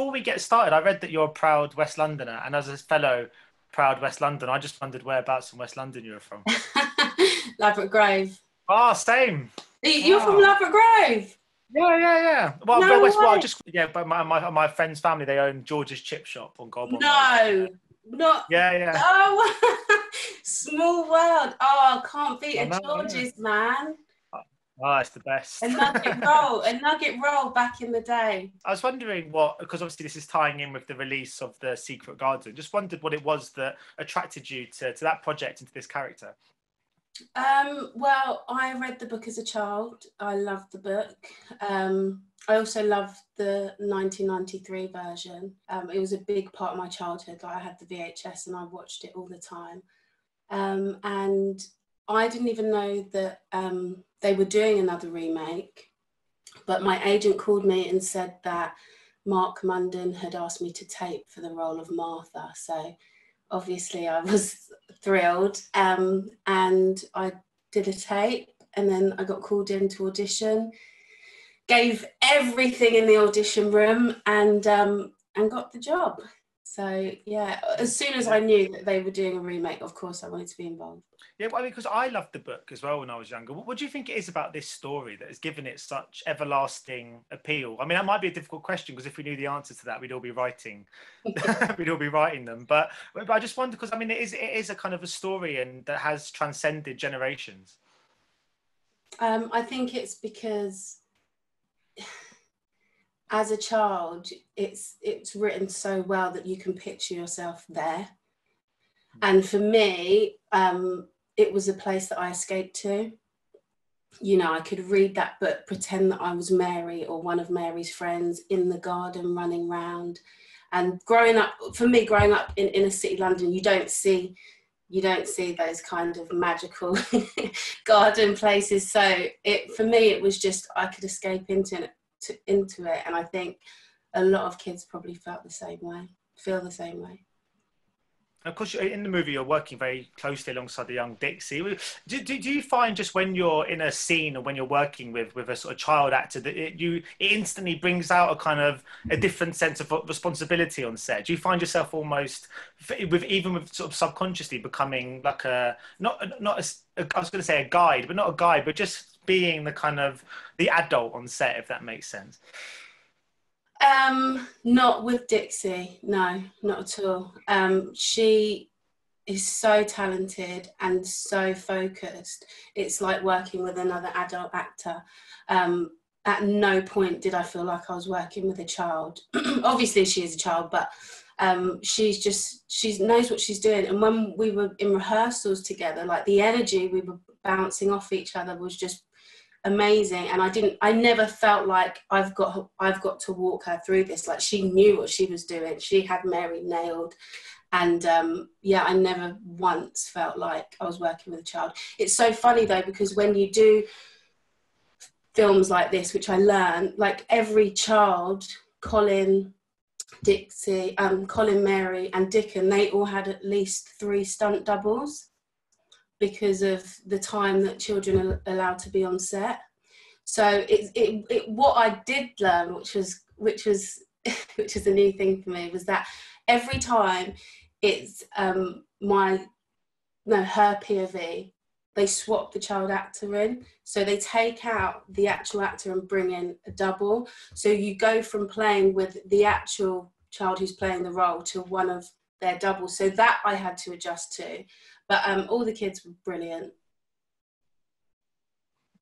before we get started, I read that you're a proud West Londoner, and as a fellow proud West Londoner, I just wondered whereabouts in West London you were from. Ladbroke Grove. Oh, same. You're from Ladbroke Grove? Yeah. Well, No West, well, way. just but my friend's family, they own George's Chip Shop on Goulburn No, Road. not. Yeah. Oh, small world. Oh, I can't beat I a know, George's, man. Oh, it's the best. A nugget roll back in the day. I was wondering because obviously this is tying in with the release of The Secret Garden. Just wondered what it was that attracted you to that project and to this character. Well, I read the book as a child. I loved the book. I also loved the 1993 version. It was a big part of my childhood. I had the VHS and I watched it all the time. And I didn't even know that they were doing another remake, but my agent called me and said that Mark Munden had asked me to tape for the role of Martha. So obviously I was thrilled, and I did a tape, and then I got called in to audition, gave everything in the audition room, and got the job. So yeah, as soon as I knew that they were doing a remake, of course I wanted to be involved. Yeah, well, I mean, because I loved the book as well when I was younger. What do you think it is about this story that has given it such everlasting appeal? I mean, that might be a difficult question, because if we knew the answer to that, we'd all be writing them. But I just wonder, because I mean, it is a kind of a story and that has transcended generations. I think it's because as a child, it's written so well that you can picture yourself there. And for me, it was a place that I escaped to. You know, I could read that book, pretend that I was Mary or one of Mary's friends in the garden running round. And growing up in inner city London, you don't see those kind of magical garden places. So for me, it was just, I could escape into it. And I think a lot of kids probably feel the same way. Of course, in the movie, you're working very closely alongside the young Dixie. Do you find just when you're in a scene or when you're working with a sort of child actor that it instantly brings out a kind of a different sense of responsibility on set? Do you find yourself almost, even with sort of subconsciously becoming like I was going to say a guide, but not a guide, but just being the kind of the adult on set, if that makes sense? Not with Dixie, no, not at all. She is so talented and so focused. It's like working with another adult actor. At no point did I feel like I was working with a child. Obviously she is a child, but she knows what she's doing. And when we were in rehearsals together, like the energy we were bouncing off each other was just amazing. And I never felt like I've got to walk her through this. Like, she knew what she was doing. She had Mary nailed. And I never once felt like I was working with a child. It's so funny though, because when you do films like this, which I learned, like every child, Colin, Dixie, Colin, Mary and Dickon, they all had at least 3 stunt doubles, because of the time that children are allowed to be on set. So what I did learn, which was a new thing for me, was that every time it's her POV, they swap the child actor in. So they take out the actual actor and bring in a double. So you go from playing with the actual child who's playing the role to one of their doubles. So that I had to adjust to. But all the kids were brilliant.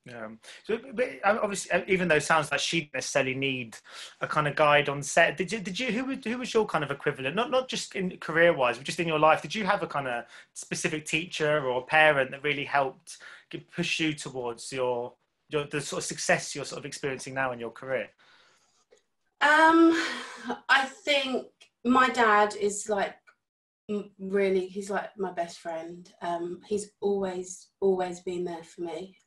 Yeah. So, but obviously, even though it sounds like she didn't necessarily need a kind of guide on set, did you? Who was your kind of equivalent? Not just in career-wise, but just in your life. Did you have a kind of specific teacher or parent that really helped push you towards the sort of success you're sort of experiencing now in your career? I think my dad is like, really, he's like my best friend. He's always been there for me.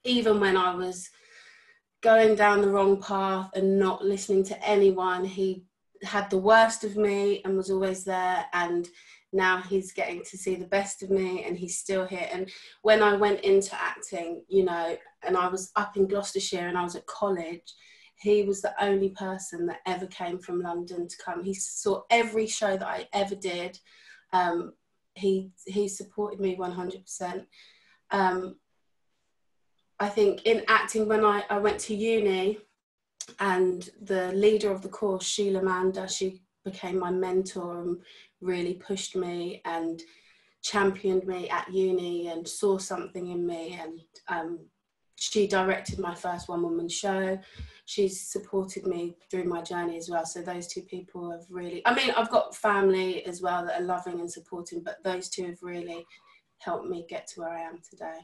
Even when I was going down the wrong path and not listening to anyone, he had the worst of me and was always there. And now he's getting to see the best of me, and he's still here. And when I went into acting, you know, and I was up in Gloucestershire and I was at college, he was the only person that ever came from London to come. He saw every show that I ever did. He supported me 100%. I think in acting, when I went to uni, and the leader of the course, Sheila Manda, she became my mentor and really pushed me and championed me at uni and saw something in me. And she directed my first one-woman show. She's supported me through my journey as well. So those two people have really, I mean, I've got family as well that are loving and supporting, but those two have really helped me get to where I am today.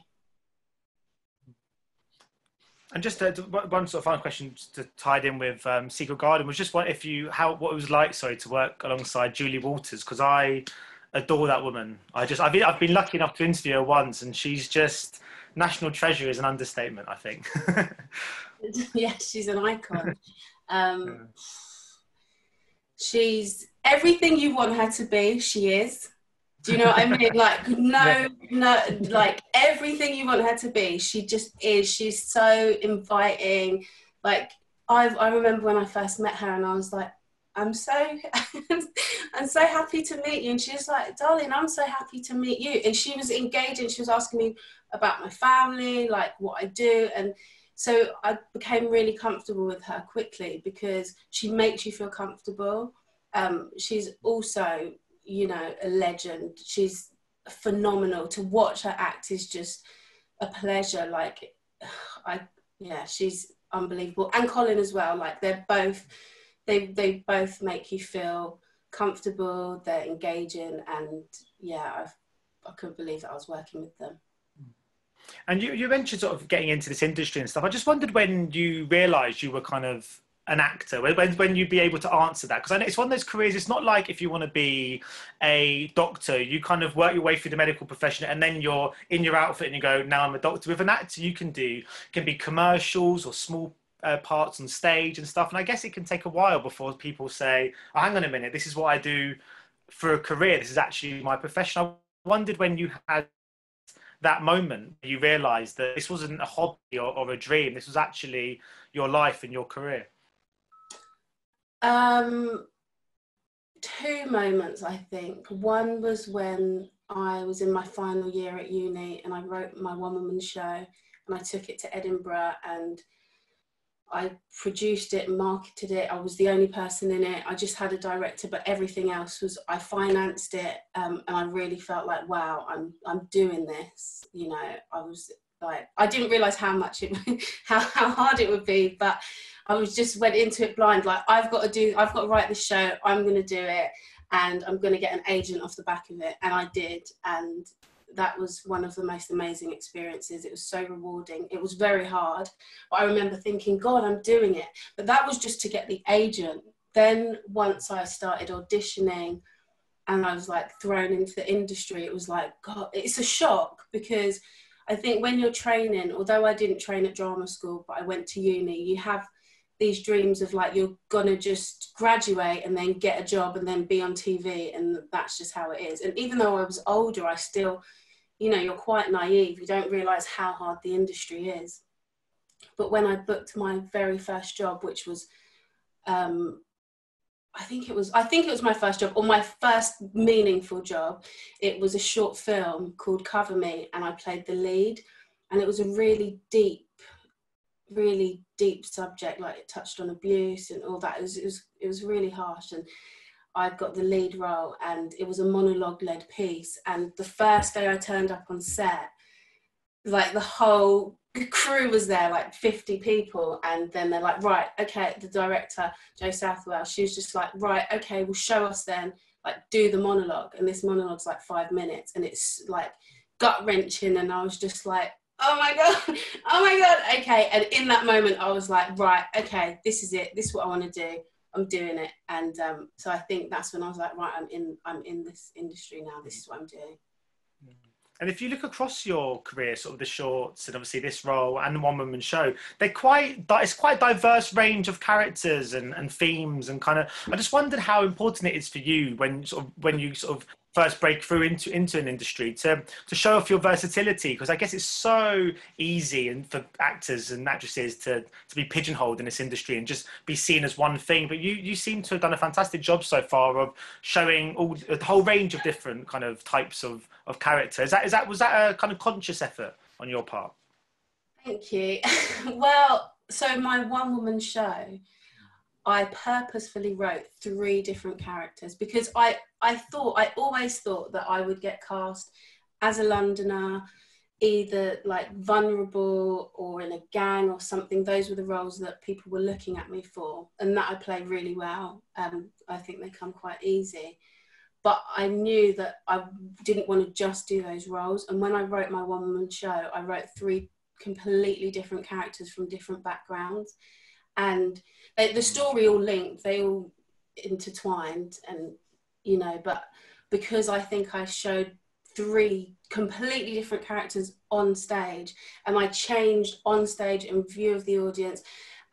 And just one sort of final question to tied in with Secret Garden was just what it was like, to work alongside Julie Walters, because I adore that woman. I've been lucky enough to interview her once, and she's just national treasure is an understatement, I think. Yeah, she's an icon. She's everything you want her to be. She is. Do you know what I mean? Like, no, like everything you want her to be, she just is. She's so inviting. Like, I remember when I first met her and I was like, I'm so happy to meet you. And she was like, darling, I'm so happy to meet you. And she was engaging. She was asking me about my family, like what I do. And so I became really comfortable with her quickly because she makes you feel comfortable. She's also, you know, a legend. She's phenomenal. To watch her act is just a pleasure. Like, she's unbelievable. And Colin as well. Like, they're both, they both make you feel comfortable. They're engaging, and yeah, I couldn't believe that I was working with them. And you mentioned sort of getting into this industry and stuff. I just wondered when you realised you were kind of an actor, when you'd be able to answer that, because I know it's one of those careers. It's not like if you want to be a doctor, you kind of work your way through the medical profession and then you're in your outfit and you go, now I'm a doctor. With an actor, you can be commercials or small parts on stage and stuff, and I guess it can take a while before people say, oh, hang on a minute, this is what I do for a career, this is actually my profession. I wondered when you had that moment you realised that this wasn't a hobby or a dream, this was actually your life and your career. Two moments, I think. One was when I was in my final year at uni and I wrote my one-woman show and I took it to Edinburgh and I produced it and marketed it. I was the only person in it. I just had a director, but everything else was, I financed it, and I really felt like, wow, I'm doing this. You know, I was like, I didn't realise how much how hard it would be, but I went into it blind. Like, I've got to write this show. I'm going to do it, and I'm going to get an agent off the back of it, and I did, and that was one of the most amazing experiences. It was so rewarding. It was very hard, but I remember thinking, God, I'm doing it. But that was just to get the agent. Then once I started auditioning and I was like thrown into the industry, it was like, God, it's a shock, because I think when you're training, although I didn't train at drama school, but I went to uni, you have these dreams of like, you're gonna just graduate and then get a job and then be on TV, and that's just how it is. And even though I was older, I still, you know, you're quite naive. You don't realise how hard the industry is. But when I booked my very first job, which was, I think it was my first job, or my first meaningful job. It was a short film called Cover Me, and I played the lead. And it was a really deep subject. Like, it touched on abuse and all that. It was really harsh. And I got the lead role, and it was a monologue-led piece. And the first day I turned up on set, like, the whole crew was there, like 50 people. And then they're like, right, okay, the director, Jo Southwell, she was just like, right, okay, well, show us then, like, do the monologue. And this monologue's like 5 minutes, and it's like gut-wrenching. And I was just like, oh my God, okay. And in that moment, I was like, right, okay, this is it. This is what I want to do. I'm doing it. And so I think that's when I was like, right, I'm in this industry now. This is what I'm doing. And if you look across your career, sort of the shorts and obviously this role and the one-woman show, it's quite a diverse range of characters and themes, and kind of, I just wondered how important it is for you when you first breakthrough into an industry, to show off your versatility, because I guess it's so easy and for actors and actresses to be pigeonholed in this industry and just be seen as one thing. But you seem to have done a fantastic job so far of showing a whole range of different kind of types of characters. Was that a kind of conscious effort on your part? Thank you. Well, so my one-woman show, I purposefully wrote 3 different characters because I always thought that I would get cast as a Londoner, either like vulnerable or in a gang or something. Those were the roles that people were looking at me for, and that I play really well. I think they come quite easy. But I knew that I didn't want to just do those roles. And when I wrote my one-woman show, I wrote 3 completely different characters from different backgrounds. And the story all linked, they all intertwined, and, you know, but because I think I showed 3 completely different characters on stage, and I changed on stage in view of the audience,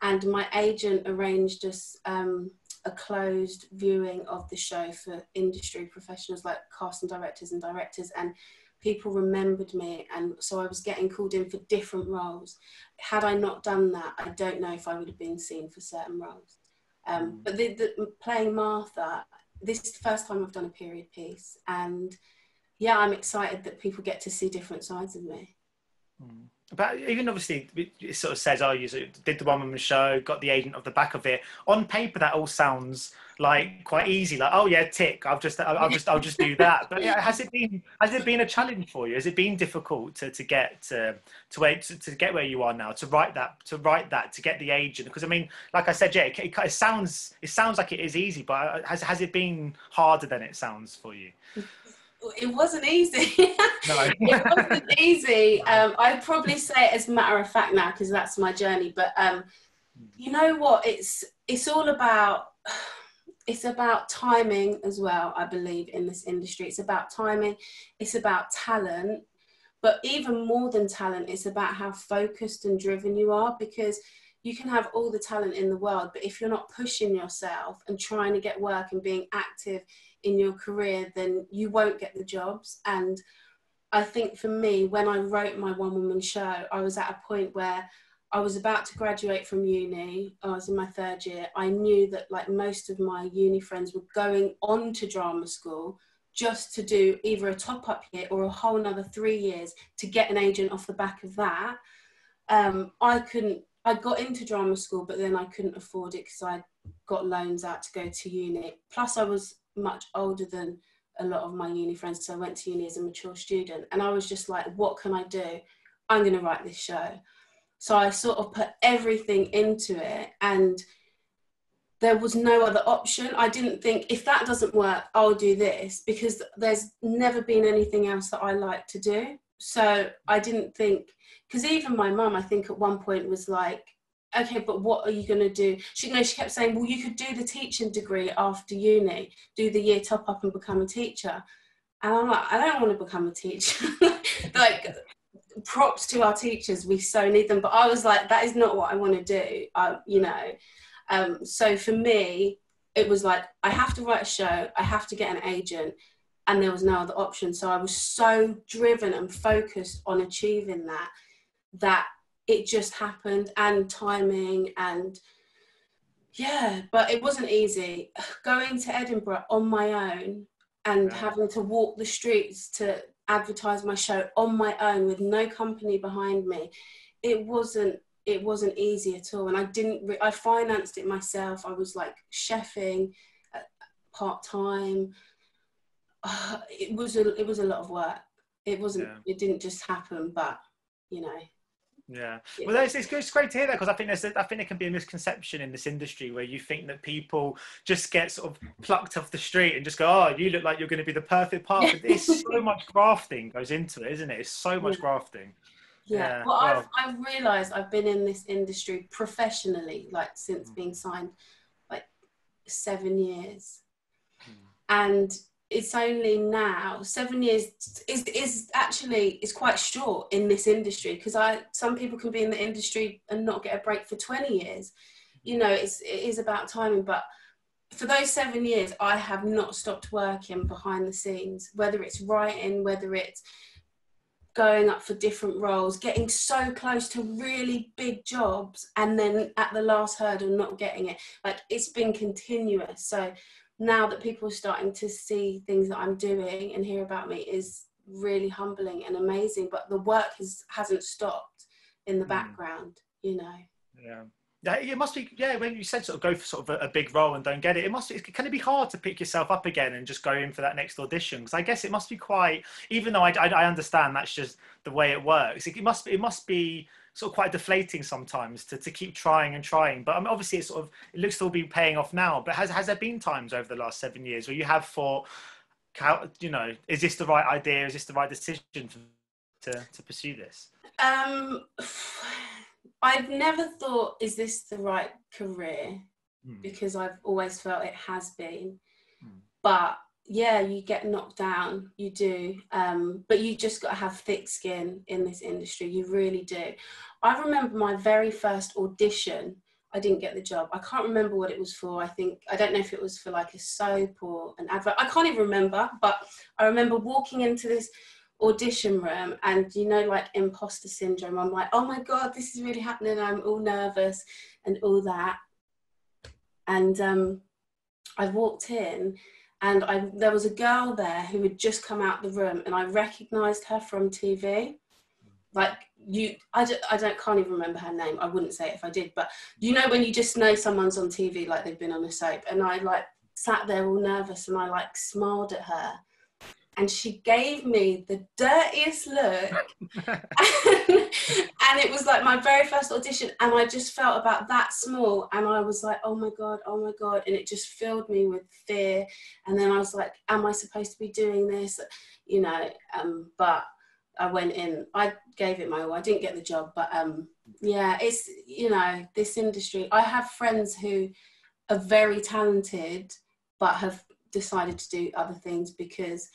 and my agent arranged us a closed viewing of the show for industry professionals like cast and directors, and people remembered me, and so I was getting called in for different roles. Had I not done that, I don't know if I would have been seen for certain roles. But playing Martha, this is the first time I've done a period piece, and yeah, I'm excited that people get to see different sides of me. But even obviously, it sort of says, oh, you sort of did the one-woman show, got the agent off the back of it. On paper, that all sounds like quite easy. Like, oh yeah, tick. I'll just do that. But yeah, has it been a challenge for you? Has it been difficult to get where you are now? To write that, to get the agent? Because I mean, like I said, yeah, it sounds like it is easy, but has it been harder than it sounds for you? It wasn't easy. No. It wasn't easy. I'd probably say it as a matter of fact now, because that's my journey. But you know what? It's all about, it's about timing as well, I believe, in this industry. It's about timing. It's about talent. But even more than talent, it's about how focused and driven you are, because you can have all the talent in the world, but if you're not pushing yourself and trying to get work and being active in your career, then you won't get the jobs. And I think for me, when I wrote my one-woman show, I was at a point where I was about to graduate from uni. I was in my 3rd year. I knew that like most of my uni friends were going on to drama school just to do either a top-up year or a whole another 3 years to get an agent off the back of that. I got into drama school, but then I couldn't afford it because I got loans out to go to uni. Plus I was much older than a lot of my uni friends, so I went to uni as a mature student, and I was just like, what can I do? I'm going to write this show. So I sort of put everything into it, and there was no other option. I didn't think, if that doesn't work, I'll do this, because there's never been anything else that I like to do. So I didn't think, because even my mum, I think at one point was like, okay, but what are you going to do? She kept saying, well, you could do the teaching degree after uni, do the year top up and become a teacher. And I'm like, I don't want to become a teacher. Like, props to our teachers, we so need them. But I was like, that is not what I want to do, you know. So for me, it was like, I have to write a show, I have to get an agent, and there was no other option. So I was so driven and focused on achieving that it just happened, and timing, and yeah, but it wasn't easy. Going to Edinburgh on my own and having to walk the streets to advertise my show on my own with no company behind me, it wasn't easy at all. And I financed it myself. I was like chefing part-time. It was a lot of work. It didn't just happen, but you know. Yeah, well, it's great to hear that, because I think there can be a misconception in this industry where you think that people just get sort of plucked off the street and just go, oh, you look like you're going to be the perfect part. But it's so much grafting goes into it, isn't it? It's so much grafting. Yeah. Well, I've realised I've been in this industry professionally, like since being signed, like 7 years, and it's only now 7 years is actually quite short in this industry, because some people can be in the industry and not get a break for 20 years. You know, it is about timing. But for those 7 years, I have not stopped working behind the scenes, whether it's writing, whether it's going up for different roles, getting so close to really big jobs, and then at the last hurdle not getting it. Like, it's been continuous. So now that people are starting to see things that I'm doing and hear about me is really humbling and amazing. But the work hasn't stopped in the background, you know. Yeah. Yeah, it must be, yeah, when you said sort of go for sort of a big role and don't get it, can it be hard to pick yourself up again and just go in for that next audition? Because I guess it must be quite, even though I understand that's just the way it works, it must be sort of quite deflating sometimes to keep trying and trying. But I mean, obviously it looks to all be paying off now. But has there been times over the last 7 years where you have thought, you know, is this the right idea? Is this the right decision to pursue this? I've never thought, is this the right career? Because I've always felt it has been. But yeah, you get knocked down, you do. But you just got to have thick skin in this industry. You really do. I remember my very first audition, I didn't get the job. I can't remember what it was for. I don't know if it was for like a soap or an advert. I can't even remember, but I remember walking into this audition room and, you know, like imposter syndrome. I'm like, oh my God, this is really happening. I'm all nervous and all that. And I walked in and there was a girl there who had just come out the room and I recognised her from TV. Like, can't even remember her name. I wouldn't say it if I did, but you know when you just know someone's on TV, like they've been on a soap. And I like sat there all nervous and I like smiled at her. And she gave me the dirtiest look. And it was like my very first audition. And I just felt about that small. And I was like, oh my God. And it just filled me with fear. And then I was like, am I supposed to be doing this? You know, but I went in, I gave it my all. I didn't get the job, but yeah, it's, you know, this industry. I have friends who are very talented, but have decided to do other things because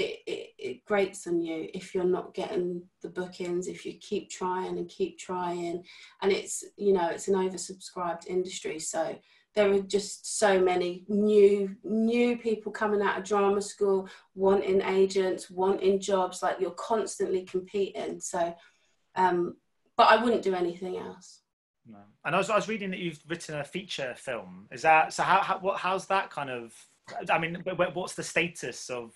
it grates on you if you're not getting the bookings, if you keep trying, and it's, you know, it's an oversubscribed industry, so there are just so many new people coming out of drama school, wanting agents, wanting jobs, like you're constantly competing. So but I wouldn't do anything else. No. And I was reading that you've written a feature film. Is that so? How's that kind of? I mean, what's the status of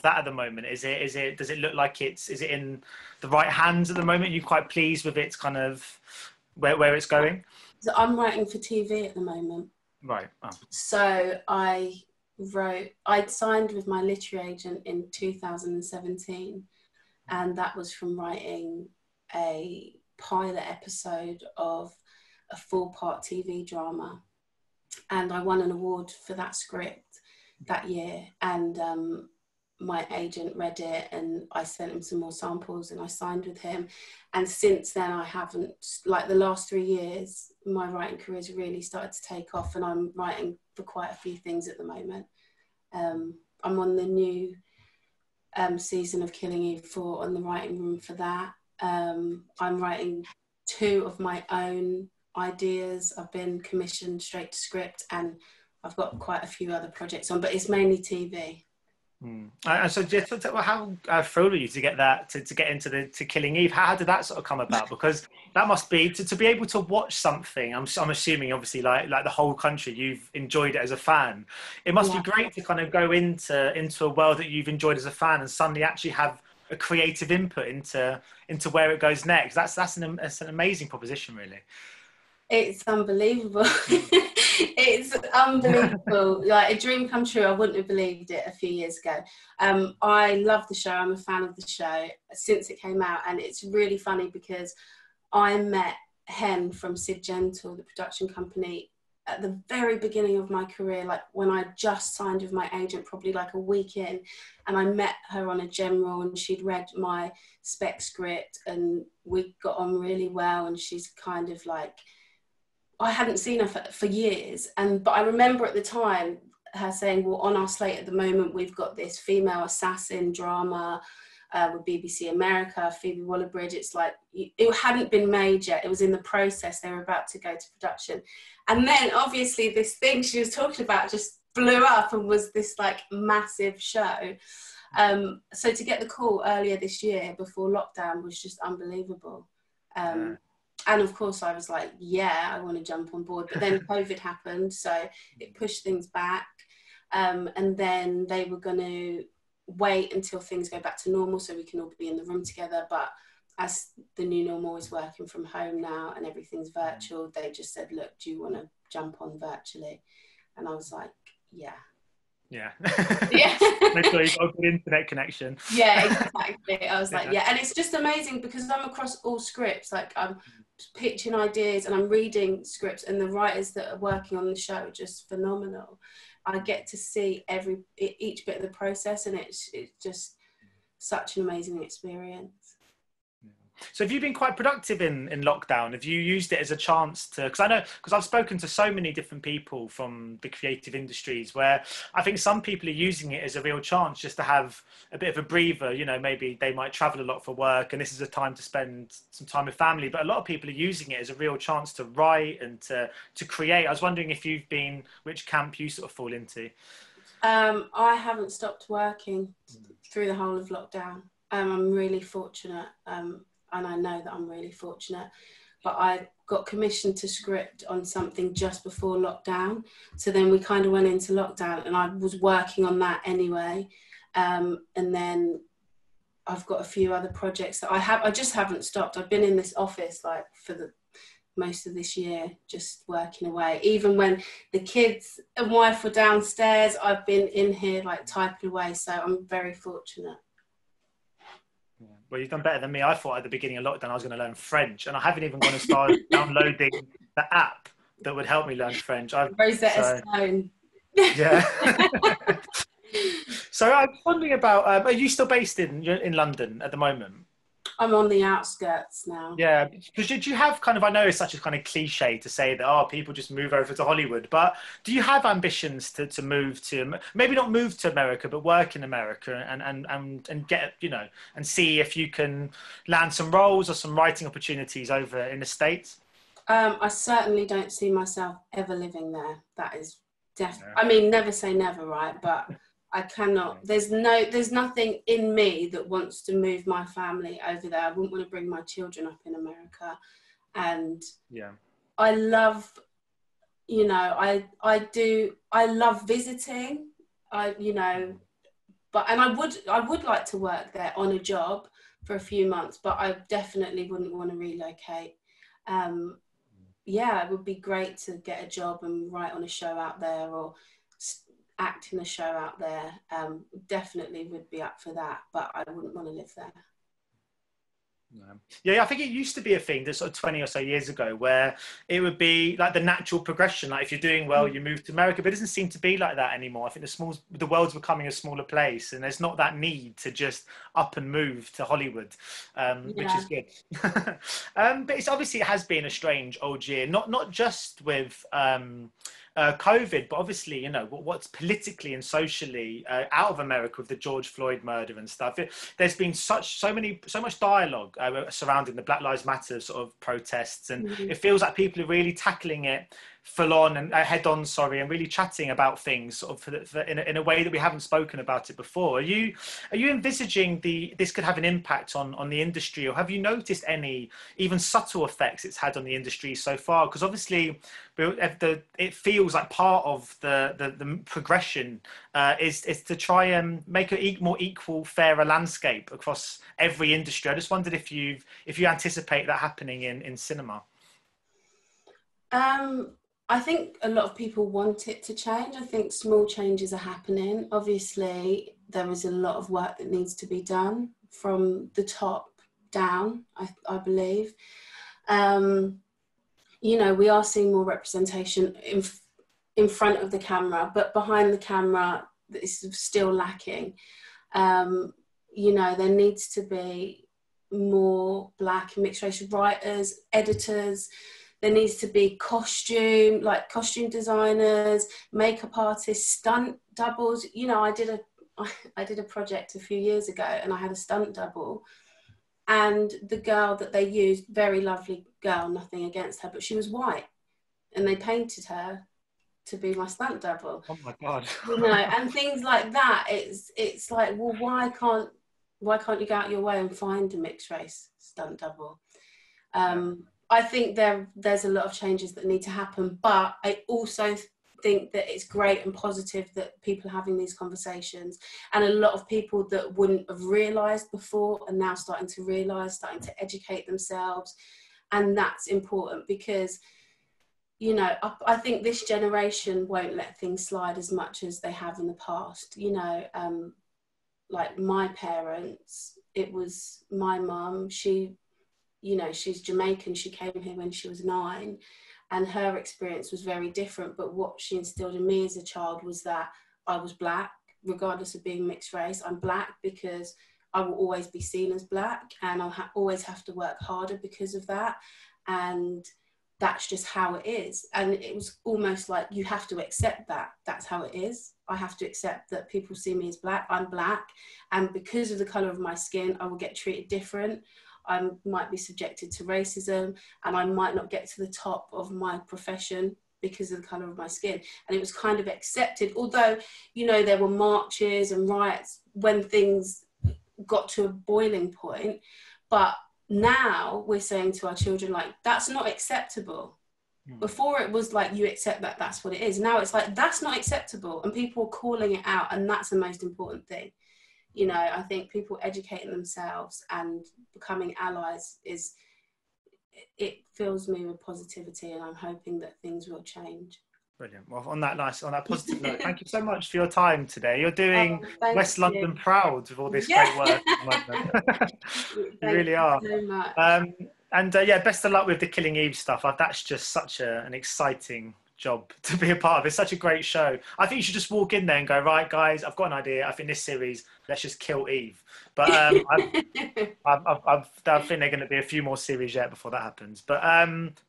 that at the moment? Does it look like is it in the right hands at the moment? Are you quite pleased with its kind of where it's going? So I'm writing for TV at the moment. Right. Oh. So I signed with my literary agent in 2017, and that was from writing a pilot episode of a 4-part TV drama, and I won an award for that script that year. And my agent read it and I sent him some more samples and I signed with him. And since then I haven't, like the last 3 years, my writing career has really started to take off, and I'm writing for quite a few things at the moment. I'm on the new season of Killing Eve 4 on the writing room for that. I'm writing 2 of my own ideas. I've been commissioned straight to script, and I've got quite a few other projects on, but it's mainly TV. And so how thrilled are you to get that to get into to Killing Eve? How did that sort of come about? Because that must be to be able to watch something. I'm assuming obviously like the whole country, you've enjoyed it as a fan. It must be great to kind of go into a world that you've enjoyed as a fan and suddenly actually have a creative input into where it goes next. That's an amazing proposition, really. It's unbelievable. It's unbelievable. Like a dream come true. I wouldn't have believed it a few years ago. I love the show. I'm a fan of the show since it came out, and it's really funny because I met Hen from Sid Gentle, the production company, at the very beginning of my career, like when I just signed with my agent, probably like a week in, and I met her on a general and she'd read my spec script and we got on really well, and she's kind of like, I hadn't seen her for years, but I remember at the time her saying, well, on our slate at the moment we've got this female assassin drama, with BBC America, Phoebe Waller-Bridge. It's like, it hadn't been made yet. It was in the process. They were about to go to production. And then obviously this thing she was talking about just blew up and was this like massive show. So to get the call earlier this year before lockdown was just unbelievable. And of course I was like, yeah, I want to jump on board. But then COVID happened, so it pushed things back. And then they were going to wait until things go back to normal so we can all be in the room together. But as the new normal is working from home now and everything's virtual, they just said, look, do you want to jump on virtually? And I was like, yeah. Yeah. Yeah. Make sure you've got a good internet connection. Yeah, exactly. I was like, yeah. And it's just amazing because I'm across all scripts. Like I'm pitching ideas and I'm reading scripts, and the writers that are working on the show are just phenomenal. I get to see each bit of the process, and it's just such an amazing experience. So have you been quite productive in lockdown? Have you used it as a chance to, because I've spoken to so many different people from the creative industries where I think some people are using it as a real chance just to have a bit of a breather, you know, maybe they might travel a lot for work and this is a time to spend some time with family, but a lot of people are using it as a real chance to write and to create. I was wondering if you've been, which camp you sort of fall into? I haven't stopped working through the whole of lockdown. I'm really fortunate. And I know that I'm really fortunate, but I got commissioned to script on something just before lockdown. So then we kind of went into lockdown and I was working on that anyway. And then I've got a few other projects that I just haven't stopped. I've been in this office like for the most of this year, just working away. Even when the kids and wife were downstairs, I've been in here like typing away. So I'm very fortunate. Well, you've done better than me. I thought at the beginning of lockdown I was going to learn French, and I haven't even gone as far as downloading the app that would help me learn French. Rosetta Stone. Yeah. So I'm wondering about, are you still based in London at the moment? I'm on the outskirts now. Yeah, because did you have kind of, I know it's such a kind of cliche to say that, oh, people just move over to Hollywood, but do you have ambitions to move to, maybe not move to America, but work in America and get, you know, and see if you can land some roles or some writing opportunities over in the States? I certainly don't see myself ever living there. That is definitely, I mean, never say never, right? But I cannot, there's nothing in me that wants to move my family over there. I wouldn't want to bring my children up in America. And I love, you know, I love visiting, you know, and I would like to work there on a job for a few months, but I definitely wouldn't want to relocate. Yeah, it would be great to get a job and write on a show out there or act in a show out there. Definitely would be up for that, but I wouldn't want to live there. Yeah, I think it used to be a thing that sort of 20 or so years ago where it would be like the natural progression, like if you're doing well you move to America, but it doesn't seem to be like that anymore. I think the world's becoming a smaller place and there's not that need to just up and move to Hollywood, which is good. But it's obviously, it has been a strange old year, not just with COVID, but obviously, you know, what's politically and socially out of America with the George Floyd murder and stuff. There's been so much dialogue surrounding the Black Lives Matter sort of protests, and it feels like people are really tackling it full on and head on, and really chatting about things sort of in a way that we haven't spoken about it before. Are you envisaging this could have an impact on the industry, or have you noticed any even subtle effects it's had on the industry so far? Because obviously it feels like part of the progression is to try and make a more equal, fairer landscape across every industry. I just wondered if you anticipate that happening in cinema. I think a lot of people want it to change. I think small changes are happening. Obviously, there is a lot of work that needs to be done from the top down, I believe. You know, we are seeing more representation in front of the camera, but behind the camera, it's still lacking. You know, there needs to be more Black and mixed racial writers, editors. There needs to be costume designers, makeup artists, stunt doubles. You know, I did I did a project a few years ago, and I had a stunt double, and the girl that they used, very lovely girl, nothing against her, but she was white, and they painted her to be my stunt double. Oh my God. You know, and things like that. It's like, well, why can't you go out your way and find a mixed race stunt double? I think there's a lot of changes that need to happen, but I also think that it's great and positive that people are having these conversations, and a lot of people that wouldn't have realised before are now starting to realise, starting to educate themselves, and that's important because, you know, I think this generation won't let things slide as much as they have in the past. You know, like my parents, it was my mum, she, you know, she's Jamaican, she came here when she was 9, and her experience was very different, but what she instilled in me as a child was that I was black, regardless of being mixed race. I'm black because I will always be seen as black, and I'll always have to work harder because of that, and that's just how it is. And it was almost like, you have to accept that that's how it is. I have to accept that people see me as black, I'm black, and because of the colour of my skin, I will get treated different. I might be subjected to racism, and I might not get to the top of my profession because of the colour of my skin. And it was kind of accepted, although, you know, there were marches and riots when things got to a boiling point. But now we're saying to our children, like, that's not acceptable. Before it was like, you accept that that's what it is. Now it's like, that's not acceptable, and people are calling it out, and that's the most important thing. You know, I think people educating themselves and becoming allies it fills me with positivity, and I'm hoping that things will change. Brilliant. Well, on that positive note, thank you so much for your time today. You're doing West London proud with all this great work at the moment. You really are. So much. And yeah, best of luck with the Killing Eve stuff. That's just such an exciting job to be a part of. It's such a great show. I think you should just walk in there and go, right, guys, I've got an idea. I think this series, let's just kill Eve. But I think there are going to be a few more series yet before that happens. But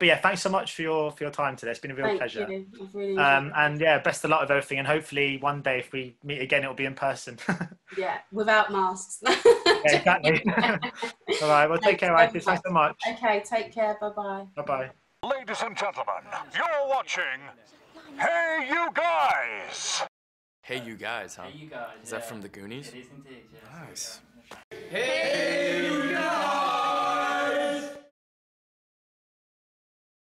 yeah, thanks so much for your time today. It's been a real pleasure. You. I've really enjoyed it. And yeah, best of luck with everything. And hopefully one day, if we meet again, it'll be in person. Yeah, without masks. Yeah, exactly. All right. Well, take care, Isis. Thanks so much. Okay, take care. Bye-bye. Bye-bye. Ladies and gentlemen, you're watching Hey You Guys! Hey You Guys, huh? Hey, you guys. Is that from the Goonies? It is indeed, yeah. Nice. Hey!